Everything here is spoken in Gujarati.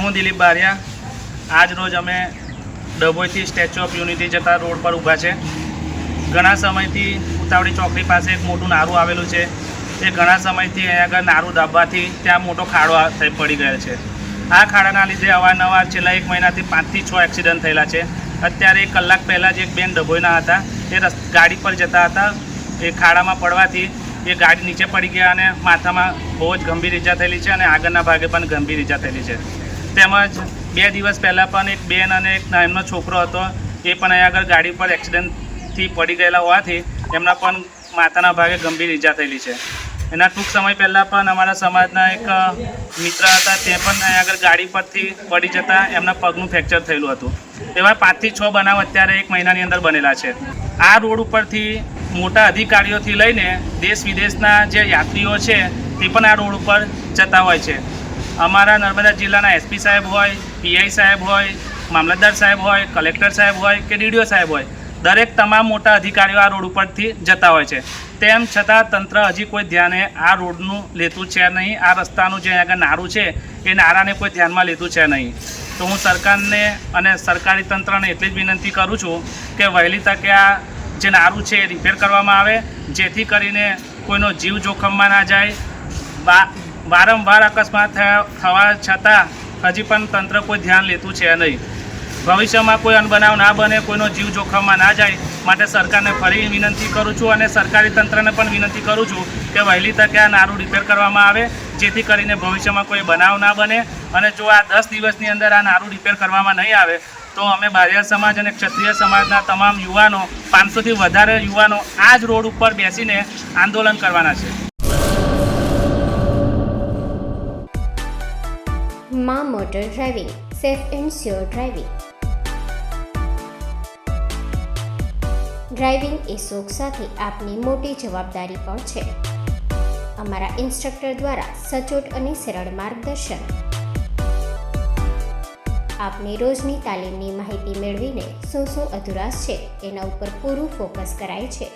હું દિલીપ બારિયા. આજ રોજ અમે ડભોઈથી સ્ટેચ્યુ ઓફ યુનિટી જતા રોડ પર ઊભા છે. ઘણા સમયથી ઉતાવળી ચોકડી પાસે એક મોટું નારું આવેલું છે. એ ઘણા સમયથી અહીંયા આગળ નારું દાબવાથી ત્યાં મોટો ખાડો પડી ગયેલ છે. આ ખાડાના લીધે અવારનવાર છેલ્લા 1 મહિનાથી 5 થી 6 એક્સિડન્ટ થયેલા છે. અત્યારે 1 કલાક પહેલાં જ એક બેન ડભોઈના હતા, એ ગાડી પર જતા હતા. એ ખાડામાં પડવાથી એ ગાડી નીચે પડી ગયા અને માથામાં બહુ જ ગંભીર ઈજા થયેલી છે અને આગળના ભાગે પણ ગંભીર ઈજા થયેલી છે. તેમજ 2 દિવસ પહેલાં પણ એક બેન અને એક નાનો છોકરો હતો, એ પણ અહીંયા આગળ ગાડી પર એક્સિડન્ટથી પડી ગયેલા હોવાથી એમના પણ માથાના ભાગે ગંભીર ઈજા થયેલી છે. એના ટૂંક સમય પહેલાં પણ અમારા સમાજના એક મિત્ર હતા, તે પણ અહીંયા આગળ ગાડી પરથી પડી જતાં એમના પગનું ફ્રેક્ચર થયેલું હતું. એવા 5 થી 6 બનાવ અત્યારે 1 મહિનાની અંદર બનેલા છે. આ રોડ ઉપરથી મોટા અધિકારીઓથી લઈને દેશ વિદેશના જે યાત્રીઓ છે તે પણ આ રોડ ઉપર જતા હોય છે. અમારા નર્મદા જિલ્લાના એસપી સાહેબ હોય, પીઆઈ સાહેબ હોય, મામલતદાર સાહેબ હોય, કલેક્ટર સાહેબ હોય કે ડીડીઓ સાહેબ હોય, દરેક તમામ મોટા અધિકારીઓ આ રોડ ઉપરથી જતા હોય છે. તેમ છતાં તંત્ર હજી કોઈ ધ્યાને આ રોડનું લેતું છે નહીં. આ રસ્તાનું જે આગળ નારું છે એ નારાને કોઈ ધ્યાનમાં લેતું છે નહીં. તો હું સરકારને અને સરકારી તંત્રને એટલી જ વિનંતી કરું છું કે વહેલી તકે આ જે નારું છે એ રિપેર કરવામાં આવે, જેથી કરીને કોઈનો જીવ જોખમમાં ના જાય. વારંવાર અકસ્માત થવા છતાં હજી પણ તંત્ર કોઈ ધ્યાન લેતું છે નહીં. ભવિષ્યમાં કોઈ અનબનાવ ના બને, કોઈનો જીવ જોખમમાં ના જાય માટે સરકારને ફરી વિનંતી કરું છું અને સરકારી તંત્રને પણ વિનંતી કરું છું કે વહેલી તકે આ નારું રિપેર કરવામાં આવે, જેથી કરીને ભવિષ્યમાં કોઈ બનાવ ના બને. અને જો આ 10 દિવસની અંદર આ નારું રિપેર કરવામાં નહીં આવે તો અમે બારિયા સમાજ અને ક્ષત્રિય સમાજના તમામ યુવાનો, 500થી વધારે યુવાનો આ જ રોડ ઉપર બેસીને આંદોલન કરવાના છે. માં motor driving, safe and sure driving. Driving એ શોખ સાથે આપની મોટી જવાબદારી પણ છે. અમારા ઇન્સ્ટ્રક્ટર દ્વારા સચોટ અને સરળ માર્ગદર્શન. આપની રોજની તાલીમની માહિતી મેળવીને શું અધુરાશ છે એના ઉપર પૂરું ફોકસ કરાય છે.